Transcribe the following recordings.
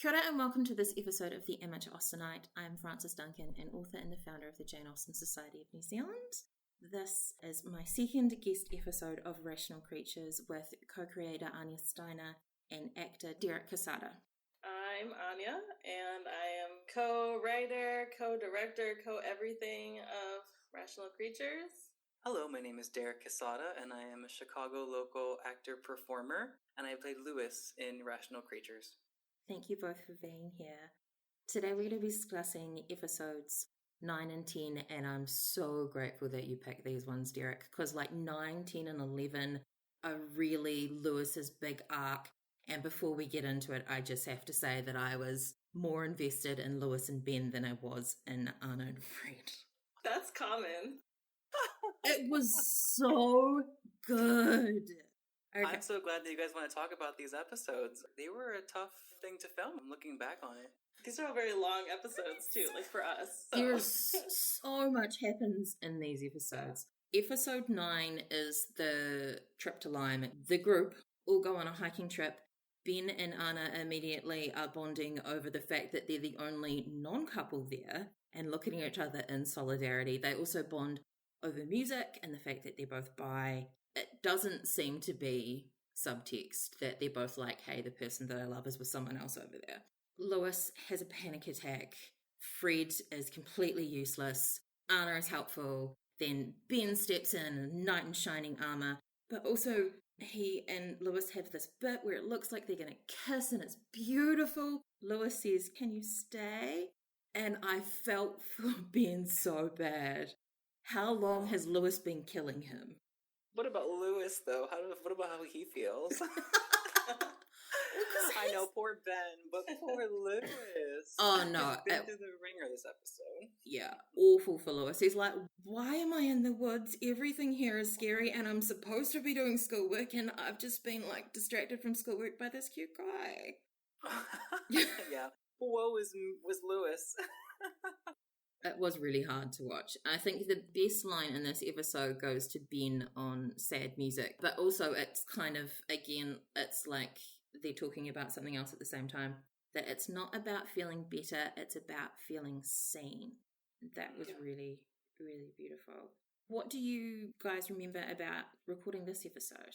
Kia ora and welcome to this episode of The Amateur Austenite. I'm Frances Duncan, an author and the founder of the Jane Austen Society of New Zealand. This is my second guest episode of Rational Creatures with co-creator Anya Steiner and actor Derek Quesada. I'm Anya, and I am co-writer, co-director, co-everything of Rational Creatures. Hello, my name is Derek Quesada, and I am a Chicago local actor-performer, and I played Lewis in Rational Creatures. Thank you both for being here. Today we're going to be discussing episodes 9 and 10, and I'm so grateful that you picked these ones, Derek, because 9, 10, and 11 are really Lewis's big arc. And before we get into it, I just have to say that I was more invested in Lewis and Ben than I was in Anna and Fred. That's common. It was so good. Okay. I'm so glad that you guys want to talk about these episodes. They were a tough thing to film, looking back on it. These are all very long episodes, too, for us. So. There's so much happens in these episodes. Episode 9 is the trip to Lyme. The group all go on a hiking trip. Ben and Anna immediately are bonding over the fact that they're the only non-couple there and looking at each other in solidarity. They also bond over music and the fact that they're both bi. It doesn't seem to be subtext that they're both like, hey, the person that I love is with someone else over there. Lewis has a panic attack. Fred is completely useless. Anna is helpful. Then Ben steps in knight in shining armor. But also, he and Lewis have this bit where it looks like they're going to kiss and it's beautiful. Lewis says, can you stay? And I felt for Ben so bad. How long has Lewis been killing him? What about Lewis, though? What about how he feels? I know, poor Ben, but poor Lewis. Oh, no. He's been through the ringer this episode. Yeah, awful for Lewis. He's like, why am I in the woods? Everything here is scary, and I'm supposed to be doing schoolwork, and I've just been, distracted from schoolwork by this cute guy. Yeah. Woe was Lewis. It was really hard to watch. I think the best line in this episode goes to Ben on sad music, but also it's kind of, again, it's like they're talking about something else at the same time, that it's not about feeling better, it's about feeling seen. That was really, really beautiful. What do you guys remember about recording this episode?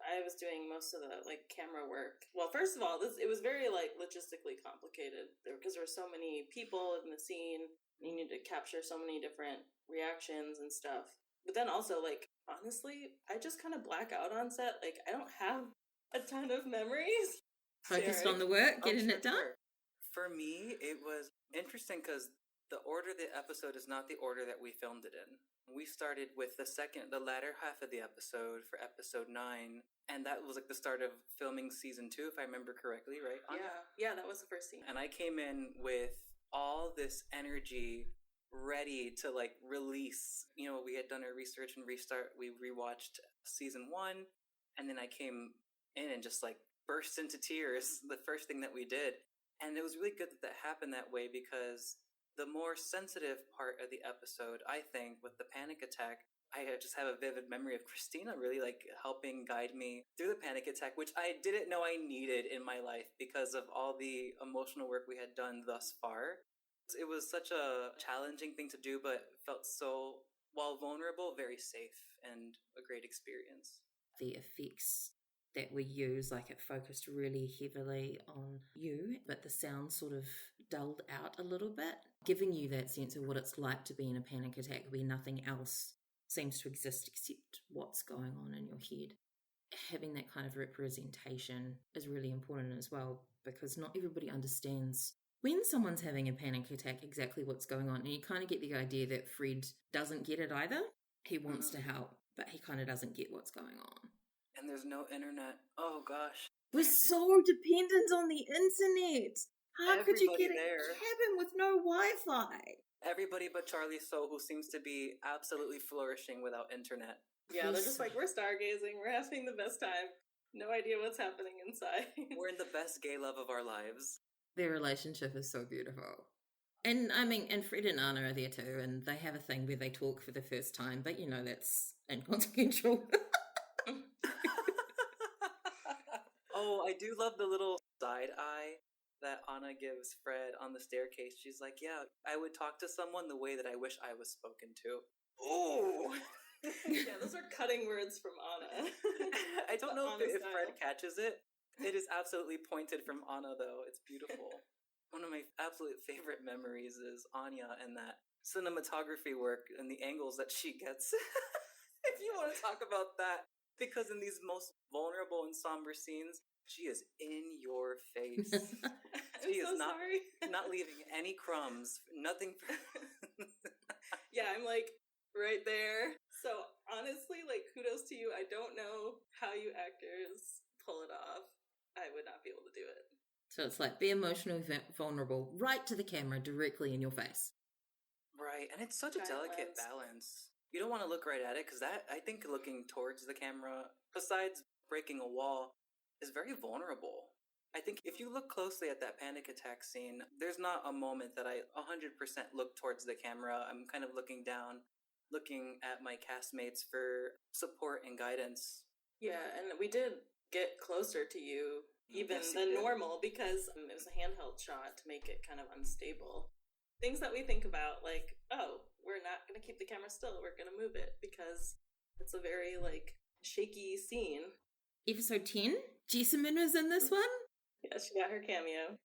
I was doing most of the camera work. Well, first of all, it was very logistically complicated because there were so many people in the scene. You need to capture so many different reactions and stuff. But then also, honestly, I just kind of black out on set. I don't have a ton of memories. Focused on the work, getting it done? Sure. For me, it was interesting because the order of the episode is not the order that we filmed it in. We started with the latter half of the episode for episode 9, and that was the start of filming season 2, if I remember correctly, right? Yeah, that was the first scene. And I came in with all this energy ready to release. We had done our research and restart. We rewatched season 1, and then I came in and just burst into tears the first thing that we did. And it was really good that happened that way, because the more sensitive part of the episode, I think, with the panic attack, I just have a vivid memory of Christina really helping guide me through the panic attack, which I didn't know I needed in my life because of all the emotional work we had done thus far. It was such a challenging thing to do, but felt so, while vulnerable, very safe and a great experience. The effects that we use, it focused really heavily on you, but the sound sort of dulled out a little bit, giving you that sense of what it's like to be in a panic attack where nothing else seems to exist except what's going on in your head. Having that kind of representation is really important as well, because not everybody understands when someone's having a panic attack exactly what's going on. And you kind of get the idea that Fred doesn't get it either. He wants to help, but he kind of doesn't get what's going on. And there's no internet. Oh gosh. We're so dependent on the internet. How could you get a cabin with no Wi-Fi? Everybody but Charlie So, who seems to be absolutely flourishing without internet. Yeah, they're just we're stargazing, we're having the best time. No idea what's happening inside. We're in the best gay love of our lives. Their relationship is so beautiful. And and Fred and Anna are there too, and they have a thing where they talk for the first time, but that's inconsequential. Oh, I do love the little side eye that Anna gives Fred on the staircase. She's like, yeah, I would talk to someone the way that I wish I was spoken to. Ooh! Yeah, those are cutting words from Anna. I don't know Anna if Fred style. catches it. It is absolutely pointed from Anna, though. It's beautiful. One of my absolute favorite memories is Anya and that cinematography work and the angles that she gets. If you want to talk about that, because in these most vulnerable and somber scenes, she is in your face. She is so sorry. not leaving any crumbs. Nothing. Yeah, I'm like right there. So honestly, like kudos to you. I don't know how you actors pull it off. I would not be able to do it. So it's like be emotionally vulnerable right to the camera, directly in your face. Right, and it's such a delicate balance. You don't want to look right at it, because that, I think looking towards the camera, besides breaking a wall, is very vulnerable. I think if you look closely at that panic attack scene, there's not a moment that I 100% look towards the camera. I'm kind of looking down, looking at my castmates for support and guidance. Yeah, and we did get closer to you even Yes, than normal because it was a handheld shot to make it kind of unstable. Things that we think about, like, oh, we're not going to keep the camera still, we're going to move it because it's a very, like, shaky scene. Episode 10, Jessamine is in this one. Yeah, she got her cameo.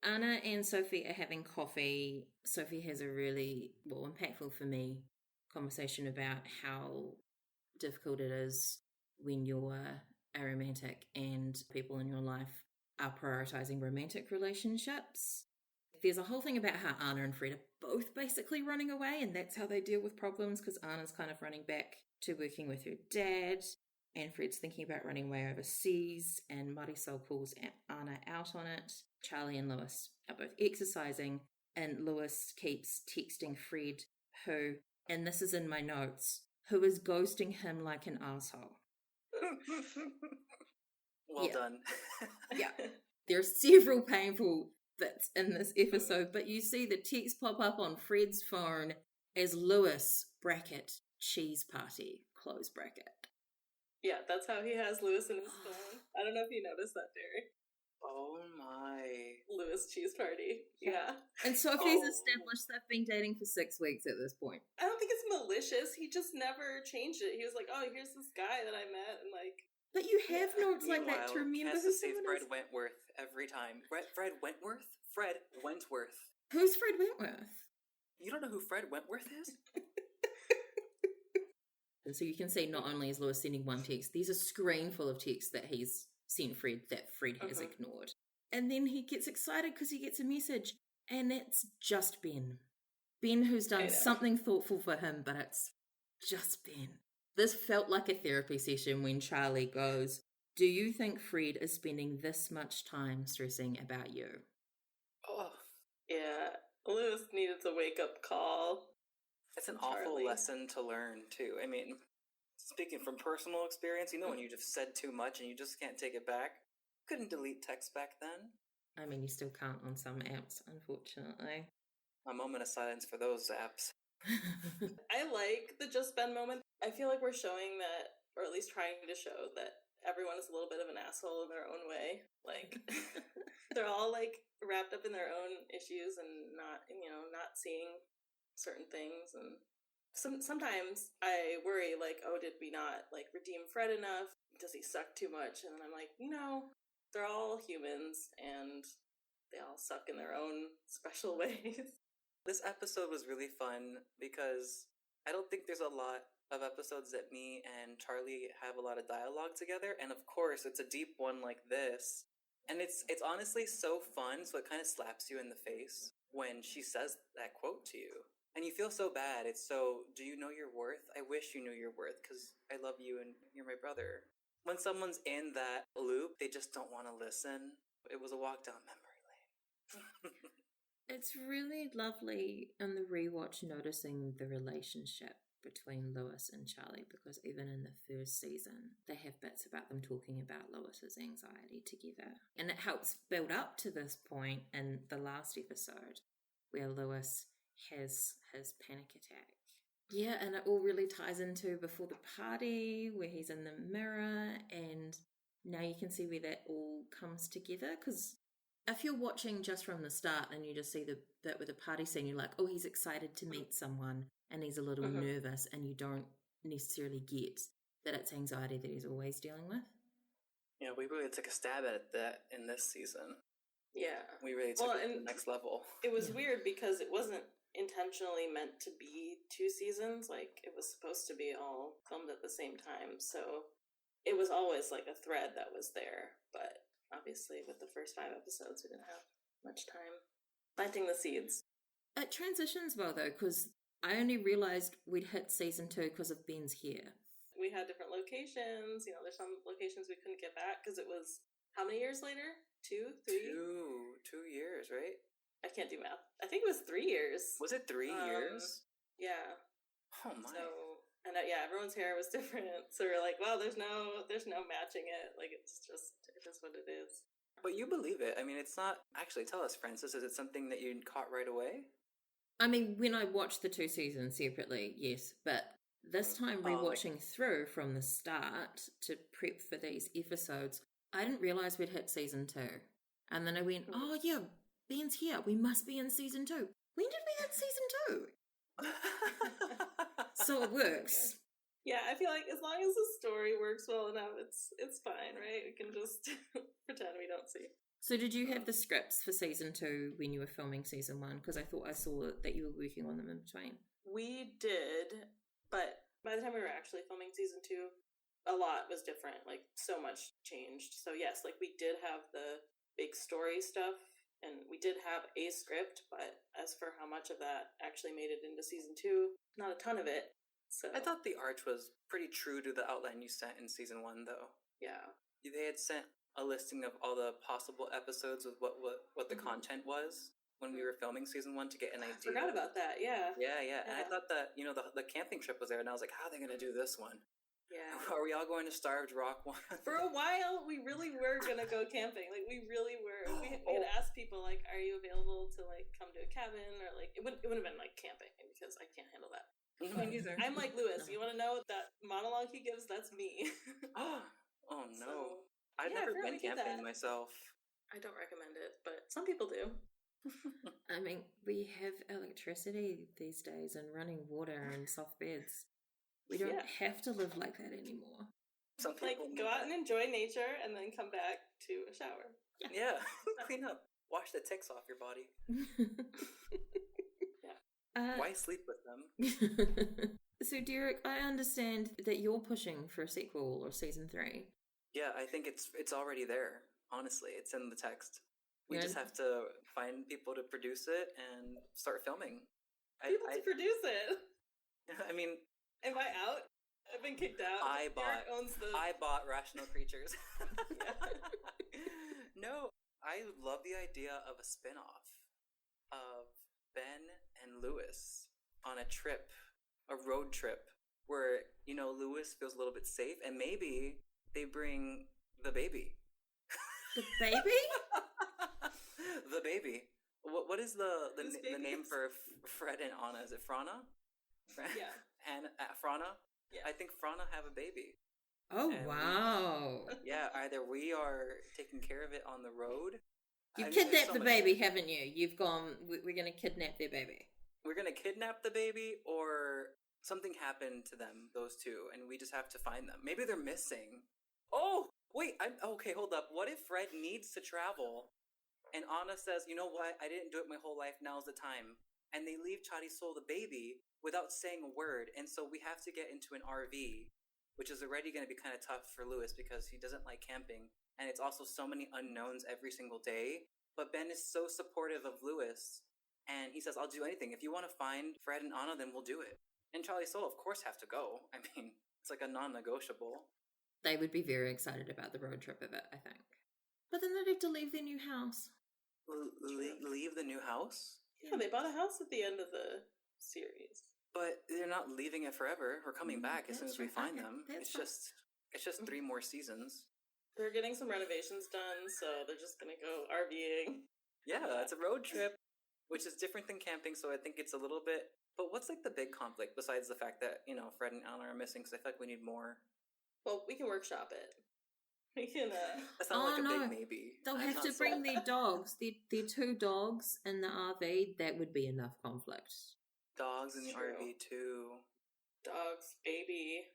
Anna and Sophie are having coffee. Sophie has a really, impactful for me conversation about how difficult it is when you're aromantic and people in your life are prioritizing romantic relationships. There's a whole thing about how Anna and Fred are both basically running away, and that's how they deal with problems, because Anna's kind of running back to working with her dad, and Fred's thinking about running away overseas, and Marisol calls Anna out on it. Charlie and Lewis are both exercising, and Lewis keeps texting Fred, who, and this is in my notes, who is ghosting him like an asshole. Well done. Yeah. There are several painful bits in this episode, but you see the text pop up on Fred's phone as Lewis, bracket, cheese party, close bracket. Yeah, that's how he has Lewis in his phone. I don't know if you noticed that, Derek. Oh my. Lewis cheese party. Yeah. And Sophie's established they've been dating for 6 weeks at this point. I don't think it's malicious. He just never changed it. He was like, oh, here's this guy that I met, and like... But you have notes like that to remember who someone Fred is. Wentworth every time. Fred Wentworth? Fred Wentworth. Who's Fred Wentworth? You don't know who Fred Wentworth is? So you can see not only is Lewis sending one text, there's a screen full of texts that he's sent Fred that Fred has ignored. And then he gets excited because he gets a message, and it's just Ben. Ben who's done something thoughtful for him, but it's just Ben. This felt like a therapy session when Charlie goes, do you think Fred is spending this much time stressing about you? Oh. Yeah, Lewis needed the wake-up call. It's an awful lesson to learn, too. I mean, speaking from personal experience, you know when you just said too much and you just can't take it back? Couldn't delete text back then. I mean, you still can't on some apps, unfortunately. A moment of silence for those apps. I like the just Ben moment. I feel like we're showing that, or at least trying to show that everyone is a little bit of an asshole in their own way. Like, they're all like wrapped up in their own issues and not, not seeing certain things. And sometimes I worry, like, oh, did we not like redeem Fred enough? Does he suck too much? And I'm like, no, they're all humans and they all suck in their own special ways. This episode was really fun because I don't think there's a lot of episodes that me and Charlie have a lot of dialogue together, and of course it's a deep one like this. And it's honestly so fun, so it kind of slaps you in the face when she says that quote to you. And you feel so bad. It's so, do you know your worth? I wish you knew your worth because I love you and you're my brother. When someone's in that loop, they just don't want to listen. It was a walk down memory lane. It's really lovely in the rewatch noticing the relationship between Lewis and Charlie, because even in the first season, they have bits about them talking about Lewis's anxiety together. And it helps build up to this point in the last episode where Lewis has his panic attack. Yeah, and it all really ties into before the party where he's in the mirror, and now you can see where that all comes together, because if you're watching just from the start and you just see the bit with the party scene, you're like, oh, he's excited to meet someone and he's a little nervous, and you don't necessarily get that it's anxiety that he's always dealing with. Yeah, we really took a stab at that in this season. Yeah. We really took it to the next level. It was weird because it wasn't intentionally meant to be 2 seasons. Like, it was supposed to be all filmed at the same time. So it was always like a thread that was there. But obviously, with the first 5 episodes, we didn't have much time planting the seeds. It transitions well, though, because I only realised we'd hit season 2 because of Ben's hair. We had different locations. You know, there's some locations we couldn't get back because it was, how many years later? 2, 3? 2 years, right? I can't do math. I think it was 3 years. Was it 3 years? Yeah. Oh my. So, and yeah, everyone's hair was different. So we're like, well, there's no matching it. Like, it is what it is. But you believe it. I mean, it's not... Actually, tell us, Francis, is it something that you caught right away? I mean, when I watched the 2 seasons separately, yes, but this time rewatching through from the start to prep for these episodes, I didn't realise we'd hit season 2. And then I went, oh yeah, Ben's here. We must be in season 2. When did we hit season 2? So it works. Yeah, I feel like as long as the story works well enough, it's fine, right? We can just pretend we don't see. So did you have the scripts for season 2 when you were filming season 1? Because I thought I saw that you were working on them in between. We did, but by the time we were actually filming season 2, a lot was different. Like, so much changed. So yes, like, we did have the big story stuff, and we did have a script, but as for how much of that actually made it into season 2, not a ton of it. So I thought the art was pretty true to the outline you sent in season 1, though. Yeah. They had sent a listing of all the possible episodes with what the content was when we were filming season 1 to get an idea. I forgot about that, yeah. Yeah. And I thought that, the camping trip was there, and I was like, how are they going to do this one? Yeah. Are we all going to Starved Rock one? For a while, we really were going to go camping. Like, we really were. We had asked people, like, are you available to, like, come to a cabin? Or, like, it wouldn't have been, like, camping, because I can't handle that. Me neither. I'm like Lewis. You want to know that monologue he gives? That's me. Oh no. So, I've never been camping myself. I don't recommend it, but some people do. I mean, we have electricity these days and running water and soft beds. We don't have to live like that anymore. Some people go out and enjoy nature and then come back to a shower. Yeah. Clean up. Wash the ticks off your body. Why sleep with them? So, Derek, I understand that you're pushing for a sequel or season 3. Yeah, I think it's already there. Honestly, it's in the text. We just have to find people to produce it and start filming. People to produce it? I mean... Am I out? I've been kicked out. I bought Rational Creatures. No, I love the idea of a spin-off of Ben and Lewis on a trip, a road trip, where, Lewis feels a little bit safe, and maybe they bring the baby. The baby? The baby. What is the name for Fred and Anna? Is it Frana? Yeah. And Frana? Yeah. I think Frana have a baby. Oh, and wow. Either we are taking care of it on the road. You've kidnapped the baby, haven't you? You've gone, we're going to kidnap their baby. We're going to kidnap the baby, or something happened to them, those two, and we just have to find them. Maybe they're missing. Oh, wait, okay, hold up. What if Fred needs to travel, and Anna says, you know what, I didn't do it my whole life, now's the time. And they leave Chari-Sol, the baby, without saying a word, and so we have to get into an RV, which is already going to be kind of tough for Lewis because he doesn't like camping, and it's also so many unknowns every single day. But Ben is so supportive of Lewis, and he says, I'll do anything. If you want to find Fred and Anna, then we'll do it. And Chari-Sol, of course, have to go. I mean, it's like a non-negotiable. They would be very excited about the road trip of it, I think. But then they'd have to leave their new house. Leave the new house? Yeah, they bought a house at the end of the series. But they're not leaving it forever. We're coming back as soon as we find them. It's just 3 more seasons. They're getting some renovations done, so they're just going to go RVing. Yeah, it's a road trip, which is different than camping, so I think it's a little bit... But what's like the big conflict besides the fact that, Fred and Anna are missing? Because I feel like we need more. Well, we can workshop it. We can, That sounds like a no. big maybe. They'll I'm have not to bring sold. their dogs. Their 2 dogs in the RV. That would be enough conflict. Dogs in the It's true. RV too. Dogs, baby.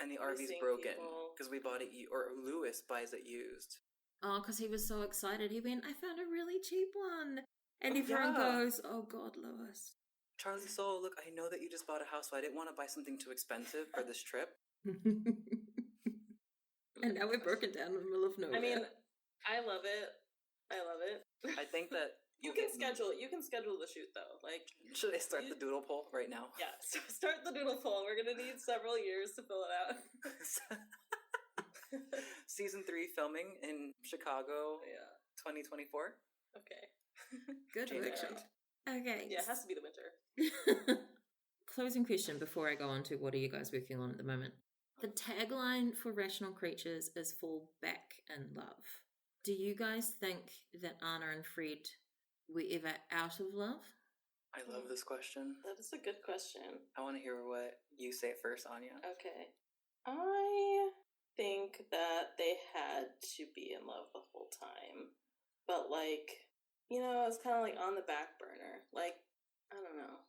And the RV's Missing broken people. because we bought it, or Lewis buys it used. Oh, because he was so excited. He went, I found a really cheap one. And everyone Yeah. goes, oh God, Lewis. Charlie Soul, look, I know that you just bought a house, so I didn't want to buy something too expensive for this trip. And now we're broken down in the middle of nowhere. I mean, I love it. I think that you can schedule the shoot though. Like, should I start the doodle poll right now? Yeah, start the doodle poll. We're gonna need several years to fill it out. Season 3 filming in Chicago, 2024. Okay. Good prediction. Okay. Yeah, it has to be the winter. Closing question before I go on to what are you guys working on at the moment. The tagline for Rational Creatures is fall back in love. Do you guys think that Anna and Fred were ever out of love? I love this question. That is a good question. I want to hear what you say first, Anya. Okay. I think that they had to be in love the whole time. But, like, it's kind of like on the back burner. Like, I don't know.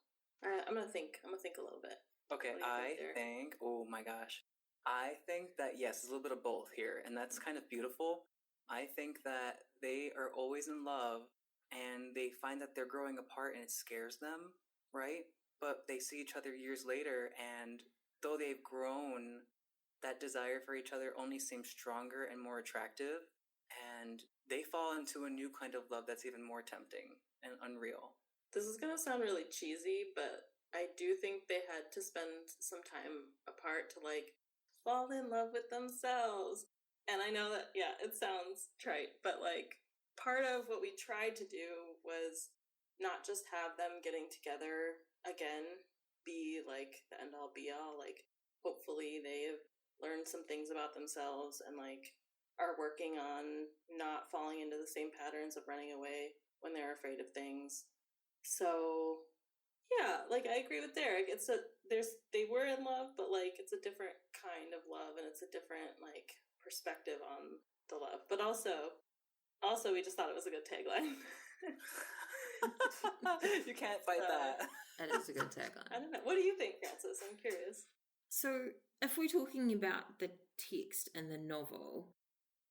I'm gonna think a little bit. Okay, I think, oh my gosh. I think that, yes, there's a little bit of both here, and that's kind of beautiful. I think that they are always in love, and they find that they're growing apart, and it scares them, right? But they see each other years later, and though they've grown, that desire for each other only seems stronger and more attractive, and they fall into a new kind of love that's even more tempting and unreal. This is gonna sound really cheesy, but I do think they had to spend some time apart to, like, fall in love with themselves. And I know that, yeah, it sounds trite, but, like, part of what we tried to do was not just have them getting together again be, like, the end-all be-all. Like, hopefully they've learned some things about themselves and, like, are working on not falling into the same patterns of running away when they're afraid of things. So, yeah, like, I agree with Derek. They were in love, but, like, it's a different kind of love, and it's a different, like, perspective on the love. But also, we just thought it was a good tagline. You can't fight that. That is a good tagline. I don't know. What do you think, Francis? I'm curious. So, if we're talking about the text in the novel,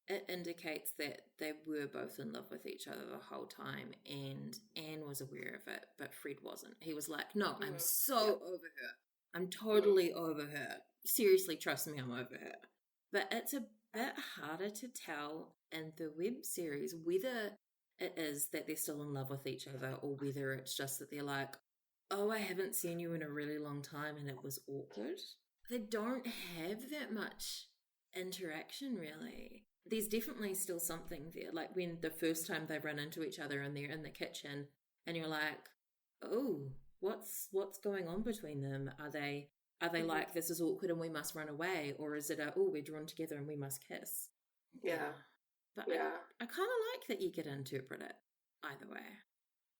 it indicates that they were both in love with each other the whole time, and Anne was aware of it, but Fred wasn't. He was like, no, I'm so over her. I'm totally over her. Seriously, trust me, I'm over her. But it's a bit harder to tell in the web series whether it is that they're still in love with each other or whether it's just that they're like, oh, I haven't seen you in a really long time and it was awkward. They don't have that much interaction, really. There's definitely still something there. Like when the first time they run into each other and they're in the kitchen and you're like, oh, what's going on between them? Are they like, this is awkward and we must run away? Or is it we're drawn together and we must kiss? Yeah. But yeah. I kind of like that you could interpret it either way.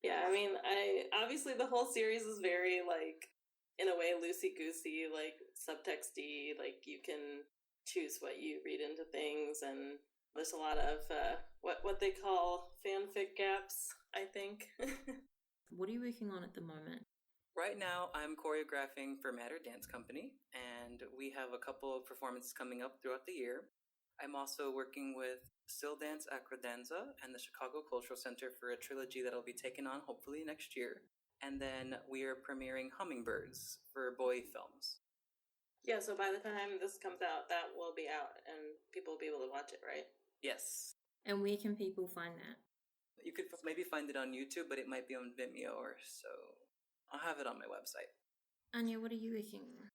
Yeah, I mean, obviously the whole series is very, like, in a way, loosey-goosey, like, subtexty, like, you can choose what you read into things, and there's a lot of, what they call fanfic gaps, I think. What are you working on at the moment? Right now, I'm choreographing for Matter Dance Company, and we have a couple of performances coming up throughout the year. I'm also working with Still Dance at Credenza and the Chicago Cultural Center for a trilogy that'll be taken on hopefully next year. And then we are premiering Hummingbirds for Boy Films. Yeah, so by the time this comes out, that will be out and people will be able to watch it, right? Yes. And where can people find that? You could maybe find it on YouTube, but it might be on Vimeo or so. I'll have it on my website. Anya, what are you working on?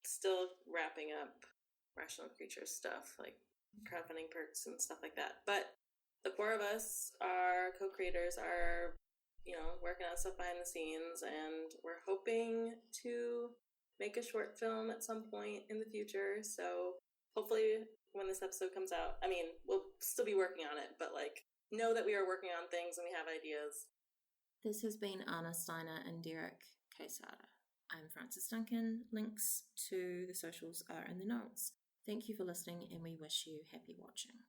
Still wrapping up Rational Creatures stuff, like crowdfunding perks and stuff like that. But the four of us, our co-creators, are, working on stuff behind the scenes, and we're hoping to make a short film at some point in the future. So hopefully when this episode comes out, I mean, we'll still be working on it, but, like, know that we are working on things and we have ideas. This has been Anya Steiner and Derek Quesada. I'm Frances Duncan. Links to the socials are in the notes. Thank you for listening, and we wish you happy watching.